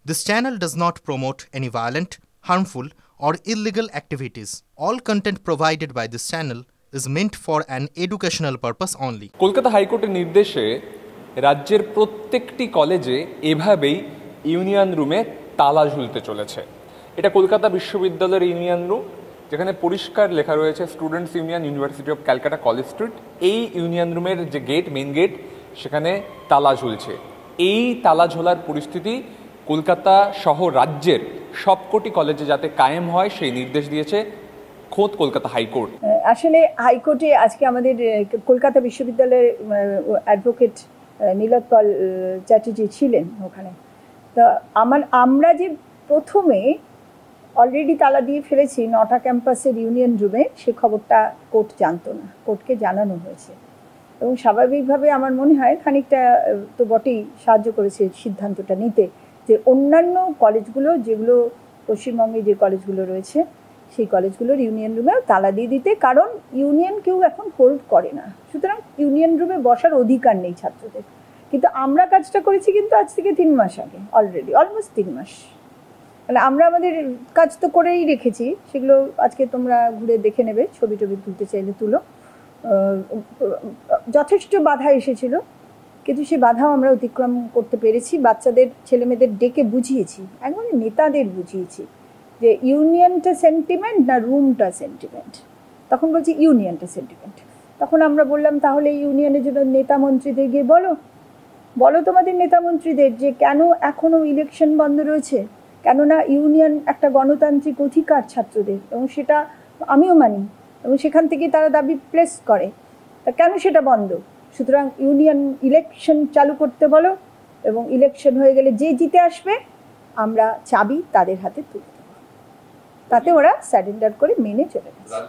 This channel does not promote any violent, harmful, or illegal activities. All content provided by this channel is meant for an educational purpose only. Kolkata হাইকোর্টের নির্দেশে রাজ্যের প্রত্যেকটি কলেজে এভাবেই union রুমে তালা ঝুলতে চলেছে। এটা কলকাতা বিশ্ববিদ্যালয়ের ইউনিয়ন রুম, যেখানে পরিষ্কার লেখা রয়েছে students union, university of Calcutta, college street. এই ইউনিয়ন রুমের যে গেট, মেন গেট, সেখানে তালা ঝুলছে। এই তালা ঝোলার পরিস্থিতি কলকাতা সহ রাজ্যের সবকটি কলেজে যাতে কায়েম হয় সেই নির্দেশ দিয়েছে খোদ কলকাতা হাইকোর্ট। আসলে হাইকোর্টে আজকে আমাদের কলকাতা বিশ্ববিদ্যালয়ের অ্যাডভোকেট নীলোৎপল চ্যাটার্জি ছিলেন ওখানে। তো আমরা যে প্রথমে অলরেডি তালা দিয়ে ফেলেছি 9টা ক্যাম্পাসের ইউনিয়ন রুমে, সে খবরটা কোর্ট জানতো না, কোর্টকে জানানো হয়েছে। এবং স্বাভাবিকভাবে আমার মনে হয় খানিকটা তো বটেই সাহায্য করেছে সিদ্ধান্তটা নিতে, যে অন্যান্য কলেজগুলো, যেগুলো পশ্চিমবঙ্গে যে কলেজগুলো রয়েছে সেই কলেজগুলোর ইউনিয়ন রুমেও তালা দিয়ে দিতে। কারণ ইউনিয়ন কেউ এখন হোল্ড করে না, সুতরাং ইউনিয়ন রুমে বসার অধিকার নেই ছাত্রদের। কিন্তু আমরা কাজটা করেছি কিন্তু আজ থেকে 3 মাস আগে, অলরেডি অলমোস্ট 3 মাস। মানে আমরা আমাদের কাজ তো করেই রেখেছি, সেগুলো আজকে তোমরা ঘুরে দেখে নেবে, ছবি টবি তুলতে চাইলে তুলো। যথেষ্ট বাধা এসেছিল, কিন্তু সেই বাধাও আমরা অতিক্রম করতে পেরেছি। বাচ্চাদের, ছেলেমেয়েদের ডেকে বুঝিয়েছি, একবারে নেতাদের বুঝিয়েছি যে ইউনিয়নটা সেন্টিমেন্ট না রুমটা সেন্টিমেন্ট। তখন বলছি ইউনিয়নটা সেন্টিমেন্ট। তখন আমরা বললাম তাহলে ইউনিয়নের জন্য নেতা মন্ত্রীদের গিয়ে বলো তোমাদের নেতা মন্ত্রীদের যে কেন এখনও ইলেকশন বন্ধ রয়েছে, কেননা ইউনিয়ন একটা গণতান্ত্রিক অধিকার ছাত্রদের, এবং সেটা আমিও মানি, এবং সেখান থেকে তারা দাবি প্লেস করে, তা কেন সেটা বন্ধ? সুতরাং ইউনিয়ন ইলেকশন চালু করতে বলো, এবং ইলেকশন হয়ে গেলে যে জিতে আসবে আমরা চাবি তাদের হাতে তুলে দেবো। তাতে ওরা স্যারেন্ডার করে মেনে চলে গেছে।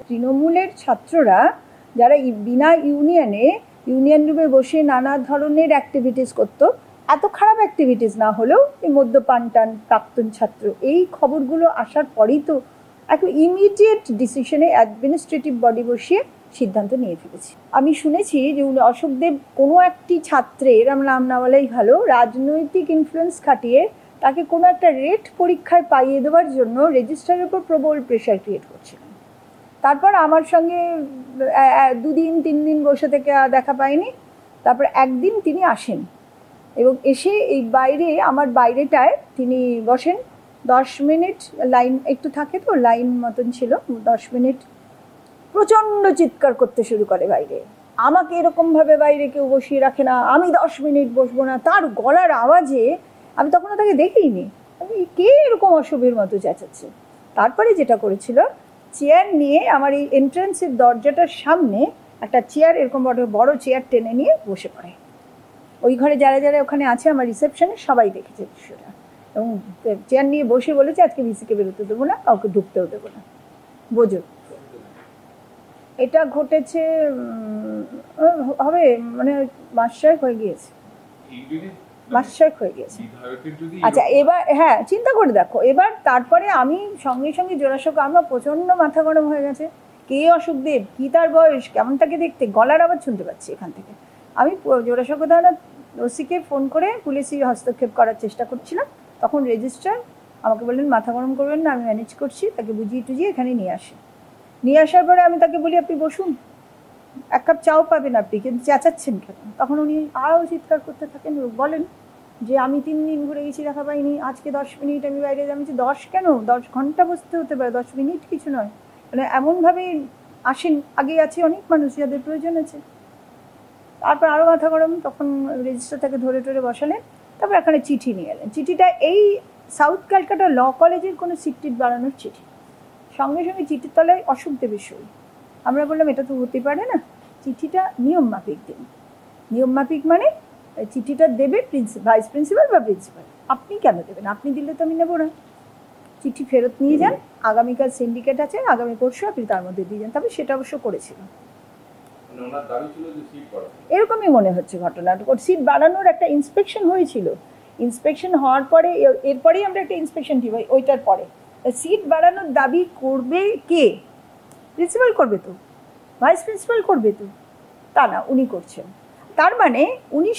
তৃণমূলের ছাত্ররা যারা বিনা ইউনিয়ন রুমে বসে নানা ধরনের অ্যাক্টিভিটিস করতো, এত খারাপ অ্যাক্টিভিটিস না হলেও এই মদ্যপান টান প্রাক্তন ছাত্র, এই খবরগুলো আসার পরেই তো একটা ইমিডিয়েট ডিসিশনে অ্যাডমিনিস্ট্রেটিভ বডি বসিয়ে সিদ্ধান্ত নিয়ে ফেলেছি। আমি শুনেছি যে অশোকদেব কোনো একটি ছাত্রের, আমরা নাম না বলাই ভালো, রাজনৈতিক ইনফ্লুয়েন্স খাটিয়ে তাকে কোনো একটা রেট পরীক্ষায় পাইয়ে দেওয়ার জন্য রেজিস্ট্রারের উপর প্রবল প্রেশার ক্রিয়েট করছিলেন। তারপর আমার সঙ্গে 2 দিন 3 দিন বসে থেকে আর দেখা পাইনি। তারপর একদিন তিনি আসেন, এবং এসে এই বাইরে, আমার বাইরেটায় তিনি বসেন। 10 মিনিট লাইন একটু থাকে, তো লাইন মতন ছিল, 10 মিনিট প্রচণ্ড চিৎকার করতে শুরু করে বাইরে। আমাকে এরকমভাবে বাইরে কেউ বসিয়ে রাখে না, আমি 10 মিনিট বসবো না। তার গলার আওয়াজে আমি তখনও তাকে দেখিনি, আমি কে এরকম অশুভের মতো চেঁচাচ্ছে। তারপরে যেটা করেছিল, চেয়ার নিয়ে আমার এই এন্ট্রান্সের দরজাটার সামনে একটা চেয়ার, এরকম বড় চেয়ার টেনে নিয়ে বসে পড়ে। ওই ঘরে যারা যারা ওখানে আছে আমার রিসেপশনে সবাই দেখেছে দৃশ্যটা, এবং চেয়ার নিয়ে বসে বলেছে আজকে ভিসিকে বেরোতে দেবো না, কাউকে ঢুকতেও দেবো না। বোঝো, এটা ঘটেছে হবে মানে মাস 6 হয়ে গিয়েছে, মাস 6 হয়ে গিয়েছে। আচ্ছা, এবার হ্যাঁ চিন্তা করে দেখো, এবার তারপরে আমি সঙ্গে সঙ্গে জোড়াশোক, আমার প্রচণ্ড মাথা গরম হয়ে গেছে। কে অশোকদেব, কি তার বয়স, কেমন তাকে দেখতে, গলার আওয়াজ শুনতে পাচ্ছি এখান থেকে। আমি জোড়াশোক দাঁড়া ওসিকে ফোন করে পুলিশি হস্তক্ষেপ করার চেষ্টা করছিলাম। তখন রেজিস্ট্রার আমাকে বললেন মাথা গরম করবেন না, আমি ম্যানেজ করছি। তাকে বুঝিয়ে টুজিয়ে এখানে নিয়ে আসার পরে আমি তাকে বলি আপনি বসুন, 1 কাপ চাও পাবেন আপনি, কিন্তু চেঁচাচ্ছেন কেন? তখন উনি আরও চিৎকার করতে থাকেন, বলেন যে আমি 3 দিন ঘুরে গেছি, দেখা পাইনি, আজকে 10 মিনিট আমি বাইরে যাচ্ছি। 10 কেন, 10 ঘন্টা বসতে হতে পারে, 10 মিনিট কিছু নয়। মানে এমনভাবে আসেন, আগে আছে অনেক মানুষ যাদের প্রয়োজন আছে। তারপর আরও মাথা গরম, তখন রেজিস্ট্রার তাকে ধরে বসালেন। তারপর এখানে চিঠি নিয়ে এলেন। চিঠিটা এই সাউথ ক্যালকাটা ল কলেজের কোনো সিট বাড়ানোর চিঠি, সঙ্গে সঙ্গে চিঠির তলায় অশোকদেবের সই। আমরা বললাম এটা তো হতে পারে না, চিঠিটা নিয়ম মাফিক দিন। নিয়ম মাফিক মানে চিঠিটা দেবে ভাইস প্রিন্সিপাল বা প্রিন্সিপাল, আপনি কেন দেবেন? আপনি দিলে তো আমি নেবো না। চিঠি ফেরত নিয়ে যান, আগামীকাল সিন্ডিকেট আছে, আগামী পরশু আপনি তার মধ্যে দিয়ে যান। তবে সেটা অবশ্য করেছিল, এরকমই মনে হচ্ছে ঘটনা। সিট বাড়ানোর একটা ইন্সপেকশন হয়েছিল, ইন্সপেকশন হওয়ার পরে, এরপরেই আমরা একটা ইন্সপেকশন দিব, ওইটার পরে সিট বাড়ানোর দাবি করবে কে? প্রিন্সিপাল করবে তো, ভাইস প্রিন্সিপাল করবে তো, তা না, উনি করছেন। তার মানে উনি,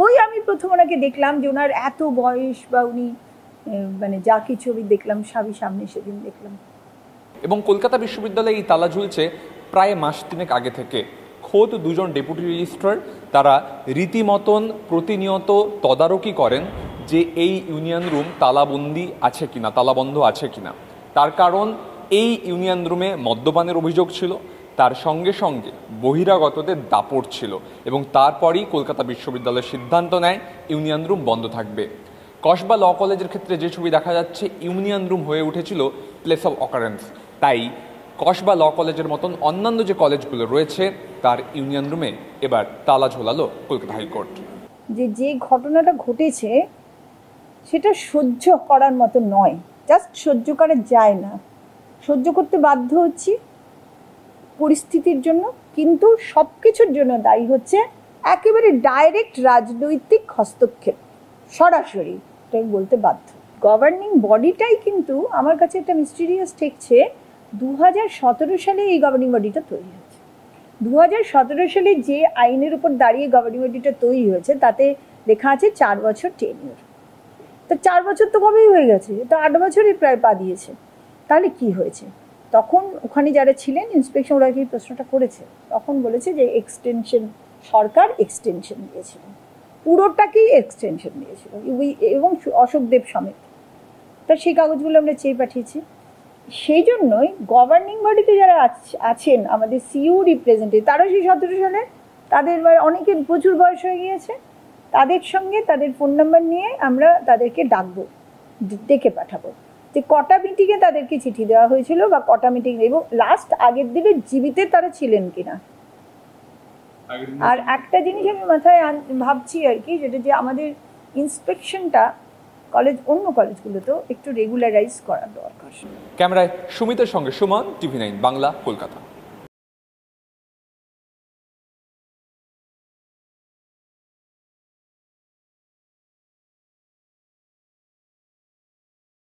ওই আমি প্রথম ওনাকে দেখলাম যে ওনার এত বয়স, বা উনি মানে যা কিছু আমি দেখলাম সামনে সেদিন দেখলাম। এবং কলকাতা বিশ্ববিদ্যালয়ে এই তালা ঝুলছে প্রায় মাস তিনেক আগে থেকে। খোদ দুজন ডেপুটি রেজিস্ট্রার তারা রীতিমতন প্রতিনিয়ত তদারকি করেন যে এই ইউনিয়ন রুম তালাবন্দি আছে কিনা, তালাবন্ধ আছে কিনা। তার কারণ এই ইউনিয়ন রুমে মদ্যপানের অভিযোগ ছিল, তার সঙ্গে সঙ্গে বহিরাগতদের দাপট ছিল, এবং তারপরই কলকাতা বিশ্ববিদ্যালয়ের সিদ্ধান্ত নেয় ইউনিয়ন রুম বন্ধ থাকবে। কসবা ল কলেজের ক্ষেত্রে যে ছবি দেখা যাচ্ছে, ইউনিয়ন রুম হয়ে উঠেছিল প্লেস অফ অকারেন্স। তাই কসবা ল কলেজের মতন অন্যান্য যে কলেজগুলো রয়েছে তার ইউনিয়ন রুমে এবার তালা ঝোলালো কলকাতা হাইকোর্ট। যে ঘটনাটা ঘটেছে সেটা সহ্য করার মতো নয়, জাস্ট সহ্য করা যায় না, সহ্য করতে বাধ্য হচ্ছি পরিস্থিতির জন্য, কিন্তু সব কিছুর জন্য দায়ী হচ্ছে একেবারে ডাইরেক্ট রাজনৈতিক হস্তক্ষেপ, সরাসরি এটা আমি বলতে বাধ্য। গভর্নিং বডিটাই কিন্তু আমার কাছে একটা মিস্টিরিয়াস ঠেকছে। 2017 সালে এই গভর্নিং বডিটা তৈরি হয়েছে। 2017 সালে যে আইনের উপর দাঁড়িয়ে গভর্নিং বডিটা তৈরি হয়েছে তাতে লেখা আছে 4 বছর টেনিউর। তা 4 বছর তো কবেই হয়ে গেছে, তো 8 বছরই প্রায় পা দিয়েছে। তাহলে কি হয়েছে? তখন ওখানে যারা ছিলেন ইন্সপেকশন ওরা কি প্রশ্নটা করেছে, তখন বলেছে যে এক্সটেনশন, সরকার এক্সটেনশন দিয়েছিল, পুরোটাকেই এক্সটেনশন দিয়েছিল এবং অশোকদেব সমেত। তা সেই কাগজগুলো আমরা চেয়ে পাঠিয়েছি। সেই জন্যই গভর্নিং বডিতে যারা আছেন আমাদের সিইউ রিপ্রেজেন্টেটিভ, তারা সেই 17 সালে তাদের অনেকের প্রচুর বয়স হয়ে গিয়েছে, তাদের সঙ্গে তাদের ফোন নাম্বার নিয়ে আমরা তাদেরকে ডাকবো, ডেকে পাঠাবো যে কটা মিটিংয়ে তাদেরকে চিঠি দেওয়া হয়েছিল বা কটা মিটিং, এবং লাস্ট আগের দিনে জীবিতে তারা ছিলেন কিনা। আর একটা জিনিস আমি মাথায় ভাবছি আর কি, যেটা যে আমাদের ইন্সপেকশনটা অন্য কলেজগুলোতেও একটু রেগুলারাইজ করা দরকার। ক্যামেরায় সুমিতের সঙ্গে সুমন, TV9 বাংলা, কলকাতা।